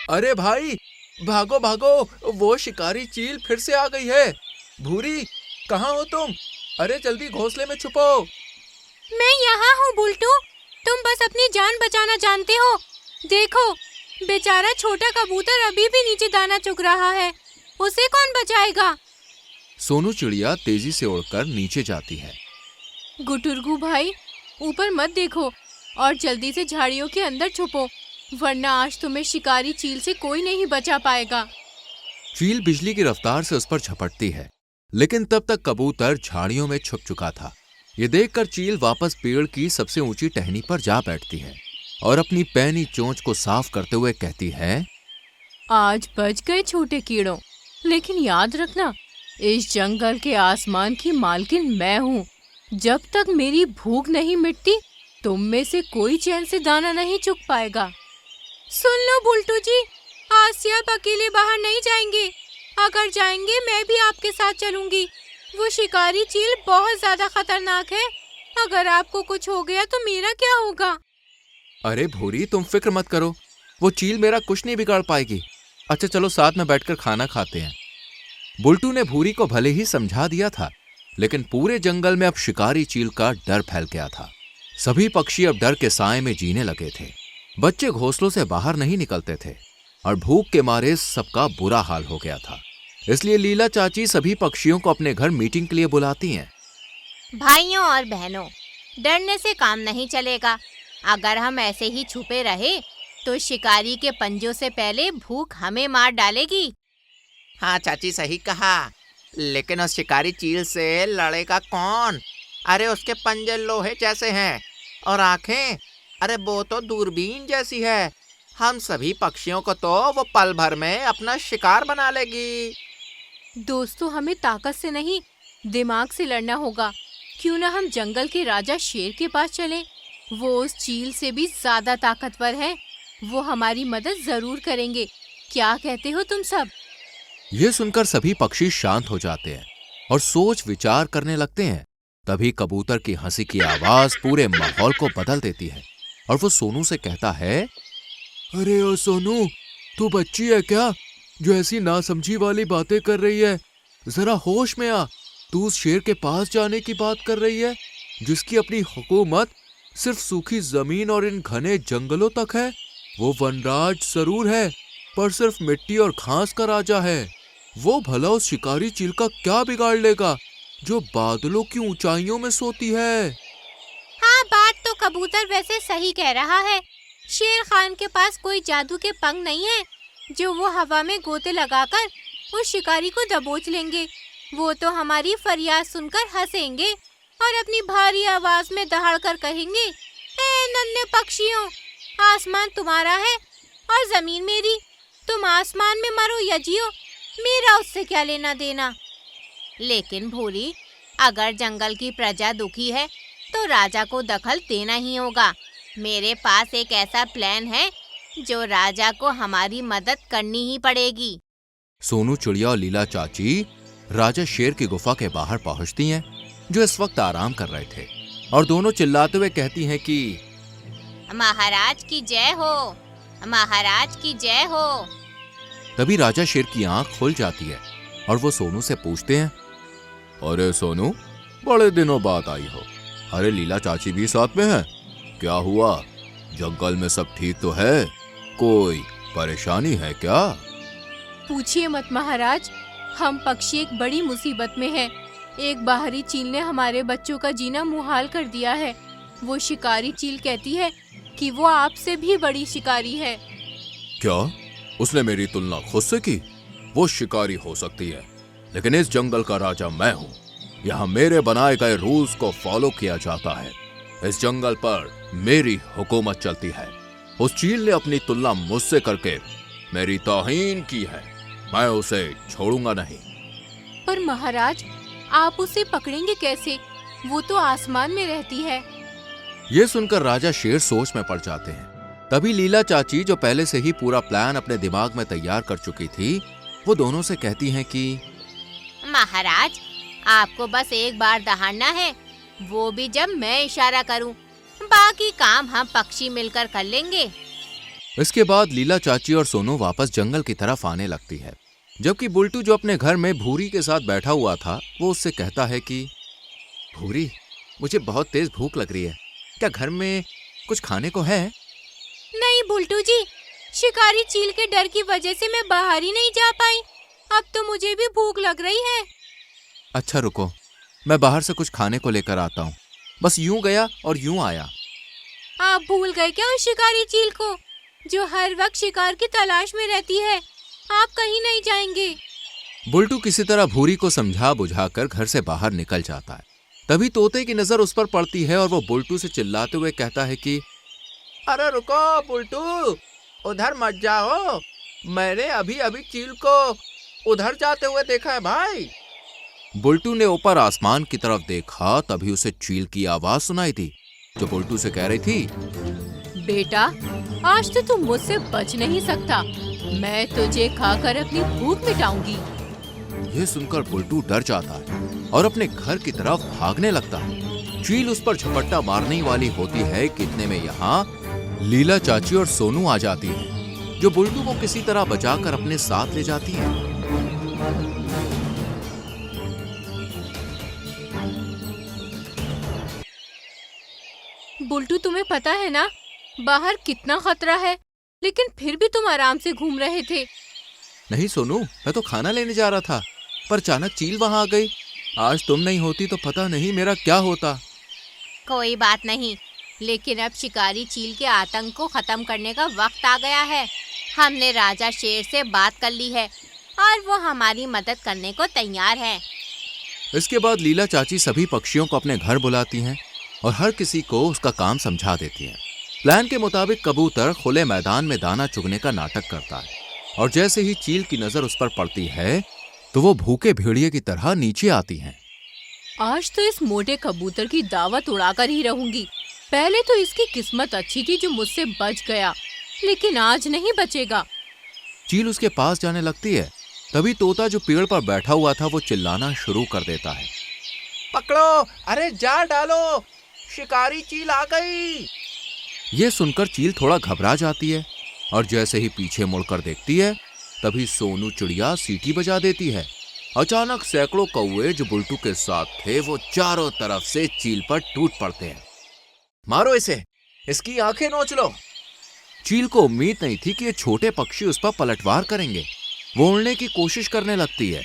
अरे भाई, भागो भागो, वो शिकारी चील फिर से आ गई है। भूरी, कहाँ हो तुम? अरे जल्दी घोंसले में छुपो। मैं यहाँ हूँ बुल्टू, तुम बस अपनी जान बचाना जानते हो। देखो, बेचारा छोटा कबूतर अभी भी नीचे दाना चुग रहा है, उसे कौन बचाएगा? सोनू चिड़िया तेजी से उड़कर नीचे जाती है। गुटुरगू भाई, ऊपर मत देखो और जल्दी से झाड़ियों के अंदर छुपो, वरना आज तुम्हें शिकारी चील से कोई नहीं बचा पाएगा। चील बिजली की रफ्तार से उस पर झपटती है, लेकिन तब तक कबूतर झाड़ियों में छुप चुका था। ये देखकर चील वापस पेड़ की सबसे ऊंची टहनी पर जा बैठती है और अपनी पैनी चोंच को साफ करते हुए कहती है, आज बच गए छोटे कीड़ों, लेकिन याद रखना, इस जंगल के आसमान की मालकिन मैं हूँ। जब तक मेरी भूख नहीं मिटती, तुम में से कोई चैन से दाना नहीं चुग पाएगा। सुन लो बुल्टू जी, आज से आप अकेले बाहर नहीं जाएंगे। अगर जाएंगे मैं भी आपके साथ चलूंगी। वो शिकारी चील बहुत ज्यादा खतरनाक है, अगर आपको कुछ हो गया तो मेरा क्या होगा? अरे भूरी, तुम फिक्र मत करो, वो चील मेरा कुछ नहीं बिगाड़ पाएगी। अच्छा चलो साथ में बैठकर खाना खाते हैं। बुल्टू ने भूरी को भले ही समझा दिया था, लेकिन पूरे जंगल में अब शिकारी चील का डर फैल गया था। सभी पक्षी अब डर के साए में जीने लगे थे। बच्चे घोंसलों से बाहर नहीं निकलते थे और भूख के मारे सबका बुरा हाल हो गया था। इसलिए लीला चाची सभी पक्षियों को अपने घर मीटिंग के लिए बुलाती हैं। भाइयों और बहनों, डरने से काम नहीं चलेगा। अगर हम ऐसे ही छुपे रहे तो शिकारी के पंजों से पहले भूख हमें मार डालेगी। हाँ चाची, सही कहा, लेकिन उस शिकारी चील से लड़ेगा कौन? अरे उसके पंजे लोहे जैसे हैं और आंखें, अरे वो तो दूरबीन जैसी है। हम सभी पक्षियों को तो वो पल भर में अपना शिकार बना लेगी। दोस्तों, हमें ताकत से नहीं, दिमाग से लड़ना होगा। क्यों ना हम जंगल के राजा शेर के पास चलें? वो उस चील से भी ज्यादा ताकतवर है। वो हमारी मदद जरूर करेंगे। क्या कहते हो तुम सब? यह सुनकर सभी पक्षी शांत हो जाते हैं और सोच विचार करने लगते हैं। तभी कबूतर की हंसी की आवाज पूरे माहौल को बदल देती है और वो सोनू से कहता है, अरे ओ सोनू, तू बच्ची है क्या जो ऐसी नासमझी वाली बातें कर रही है? जरा होश में आ। तू उस शेर के पास जाने की बात कर रही है जिसकी अपनी हुकूमत सिर्फ सूखी जमीन और इन घने जंगलों तक है। वो वनराज जरूर है, पर सिर्फ मिट्टी और घास का राजा है। वो भला उस शिकारी चील का क्या बिगाड़ लेगा जो बादलों की ऊंचाइयों में सोती है? हाँ, बात तो कबूतर वैसे सही कह रहा है। शेर खान के पास कोई जादू के पंख नहीं है जो वो हवा में गोते लगाकर उस शिकारी को दबोच लेंगे। वो तो हमारी फरियाद सुनकर हंसेंगे और अपनी भारी आवाज में दहाड़कर कहेंगे, ए नन्हे पक्षियों, आसमान तुम्हारा है और जमीन मेरी। तुम आसमान में मरो या जियो, मेरा उससे क्या लेना देना। लेकिन भूरी, अगर जंगल की प्रजा दुखी है तो राजा को दखल देना ही होगा। मेरे पास एक ऐसा प्लान है जो राजा को हमारी मदद करनी ही पड़ेगी। सोनू चिड़िया और लीला चाची राजा शेर की गुफा के बाहर पहुंचती हैं, जो इस वक्त आराम कर रहे थे, और दोनों चिल्लाते हुए कहती हैं कि महाराज की जय हो, महाराज की जय हो। तभी राजा शेर की आंख खुल जाती है और वो सोनू से पूछते हैं, अरे सोनू, बड़े दिनों बाद आई हो। अरे लीला चाची भी साथ में है, क्या हुआ? जंगल में सब ठीक तो है? कोई परेशानी है क्या? पूछिए मत महाराज, हम पक्षी एक बड़ी मुसीबत में हैं। एक बाहरी चील ने हमारे बच्चों का जीना मुहाल कर दिया है। वो शिकारी चील कहती है कि वो आपसे भी बड़ी शिकारी है। क्या? उसने मेरी तुलना खुद से की? वो शिकारी हो सकती है, लेकिन इस जंगल का राजा मैं हूँ। यहाँ मेरे बनाए गए रूल्स को फॉलो किया जाता है। इस जंगल पर मेरी हुकूमत चलती है। उस चील ने अपनी तुलना मुझसे करके मेरी तौहीन की है, मैं उसे छोड़ूंगा नहीं। पर महाराज, आप उसे पकड़ेंगे कैसे? वो तो आसमान में रहती है। ये सुनकर राजा शेर सोच में पड़ जाते हैं। तभी लीला चाची, जो पहले से ही पूरा प्लान अपने दिमाग में तैयार कर चुकी थी, वो दोनों से कहती हैं कि महाराज, आपको बस एक बार दहाड़ना है, वो भी जब मैं इशारा करूं। बाकी काम हम पक्षी मिलकर कर लेंगे। इसके बाद लीला चाची और सोनू वापस जंगल की तरफ आने लगती है, जबकि बुल्टू जो अपने घर में भूरी के साथ बैठा हुआ था वो उससे कहता है कि भूरी, मुझे बहुत तेज भूख लग रही है, क्या घर में कुछ खाने को है? नहीं बुल्टू जी, शिकारी चील के डर की वजह से मैं बाहर ही नहीं जा पाई। अब तो मुझे भी भूख लग रही है। अच्छा रुको, मैं बाहर से कुछ खाने को लेकर आता हूँ। बस यूं गया और यूं आया। आप भूल गए क्या उस शिकारी चील को, जो हर वक्त शिकार की तलाश में रहती है? आप कहीं नहीं जाएंगे। बुल्टू किसी तरह भूरी को समझा बुझाकर घर से बाहर निकल जाता है। तभी तोते की नजर उस पर पड़ती है और वो बुल्टू से चिल्लाते हुए कहता है कि अरे रुको बुल्टू, उधर मत जाओ, मैंने अभी अभी चील को उधर जाते हुए देखा है भाई। बुल्टू ने ऊपर आसमान की तरफ देखा, तभी उसे चील की आवाज सुनाई दी, जो बुल्टू से कह रही थी, बेटा, आज तो तुम मुझसे बच नहीं सकता। मैं तुझे खाकर अपनी भूख मिटाऊंगी। यह सुनकर बुल्टू डर जाता है और अपने घर की तरफ भागने लगता है। चील उस पर झपट्टा मारने वाली होती है कि इतने में यहाँ लीला चाची और सोनू आ जाती है, जो बुल्टू को किसी तरह बचाकर अपने साथ ले जाती है। बुल्टू, तुम्हें पता है ना बाहर कितना खतरा है, लेकिन फिर भी तुम आराम से घूम रहे थे। नहीं सोनू, मैं तो खाना लेने जा रहा था, पर अचानक चील वहां आ गई। आज तुम नहीं होती तो पता नहीं मेरा क्या होता। कोई बात नहीं, लेकिन अब शिकारी चील के आतंक को खत्म करने का वक्त आ गया है। हमने राजा शेर से बात कर ली है और वो हमारी मदद करने को तैयार है। इसके बाद लीला चाची सभी पक्षियों को अपने घर बुलाती हैं और हर किसी को उसका काम समझा देती हैं। प्लान के मुताबिक कबूतर खुले मैदान में दाना चुगने का नाटक करता है और जैसे ही चील की नजर उस पर पड़ती है तो वो भूखे भेड़िए की तरह नीचे आती हैं। आज तो इस मोटे कबूतर की दावत उड़ाकर ही रहूंगी। पहले तो इसकी किस्मत अच्छी थी जो मुझसे बच गया, लेकिन आज नहीं बचेगा। चील उसके पास जाने लगती है, तभी तोता जो पेड़ पर बैठा हुआ था वो चिल्लाना शुरू कर देता है, पकड़ो, अरे जाल डालो, शिकारी चील आ गई। ये सुनकर चील थोड़ा घबरा जाती है और जैसे ही पीछे मुड़कर देखती है तभी सोनू चिड़िया सीटी बजा देती है। अचानक सैकड़ों कौवे जो बुल्टू के साथ थे वो चारों तरफ से चील पर टूट पड़ते हैं। मारो इसे, इसकी आंखें नोच लो। चील को उम्मीद नहीं थी कि ये छोटे पक्षी उस पर पलटवार करेंगे। वो उड़ने की कोशिश करने लगती है,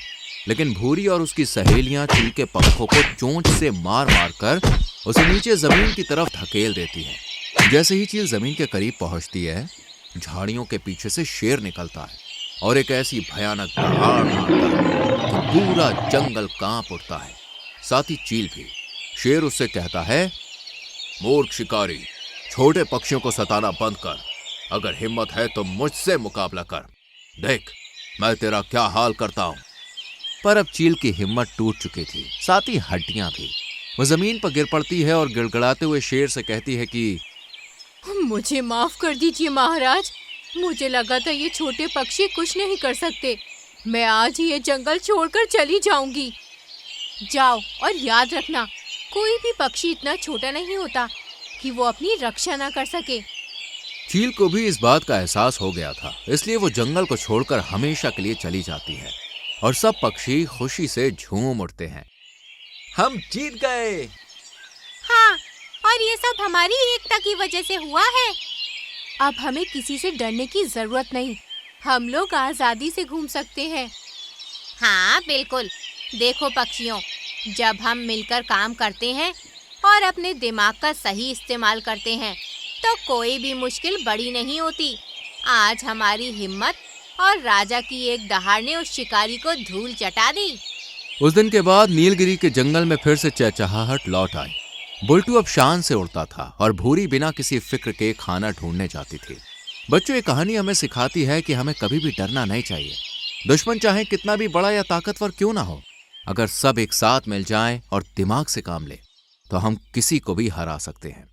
लेकिन भूरी और उसकी सहेलियां चील के पंखों को चोंच से मार मार कर उसे नीचे जमीन की तरफ धकेल देती है। जैसे ही चील जमीन के करीब पहुंचती है, झाड़ियों के पीछे से शेर निकलता है और एक ऐसी भयानक दहाड़ मारता है कि पूरा जंगल कांप उठता है, साथ ही चील भी। शेर उससे कहता है, मूर्ख शिकारी, छोटे पक्षियों को सताना बंद कर। अगर हिम्मत है तो मुझसे मुकाबला कर, देख मैं तेरा क्या हाल करता हूं। पर अब चील की हिम्मत टूट चुकी थी, साथ ही हड्डियां भी। वो जमीन पर गिर पड़ती है और गिड़गिड़ाते हुए शेर से कहती है कि मुझे माफ कर दीजिए महाराज, मुझे लगा था ये छोटे पक्षी कुछ नहीं कर सकते। मैं आज ही ये जंगल छोड़कर चली जाऊंगी। जाओ और याद रखना, कोई भी पक्षी इतना छोटा नहीं होता कि वो अपनी रक्षा ना कर सके। चील को भी इस बात का एहसास हो गया था, इसलिए वो जंगल को छोड़कर हमेशा के लिए चली जाती है और सब पक्षी खुशी से झूम उठते हैं। हम जीत गए। हाँ, और ये सब हमारी एकता की वजह से हुआ है। अब हमें किसी से डरने की जरूरत नहीं, हम लोग आजादी से घूम सकते हैं। हाँ बिल्कुल, देखो पक्षियों, जब हम मिलकर काम करते हैं और अपने दिमाग का सही इस्तेमाल करते हैं तो कोई भी मुश्किल बड़ी नहीं होती। आज हमारी हिम्मत और राजा की एक दहाड़ ने उस शिकारी को धूल चटा दी। उस दिन के बाद नीलगिरी के जंगल में फिर से चहचहाहट लौट आई। बुल्टू अब शान से उड़ता था और भूरी बिना किसी फिक्र के खाना ढूंढने जाती थी। बच्चों, ये कहानी हमें सिखाती है कि हमें कभी भी डरना नहीं चाहिए। दुश्मन चाहे कितना भी बड़ा या ताकतवर क्यों ना हो, अगर सब एक साथ मिल जाएं और दिमाग से काम ले तो हम किसी को भी हरा सकते हैं।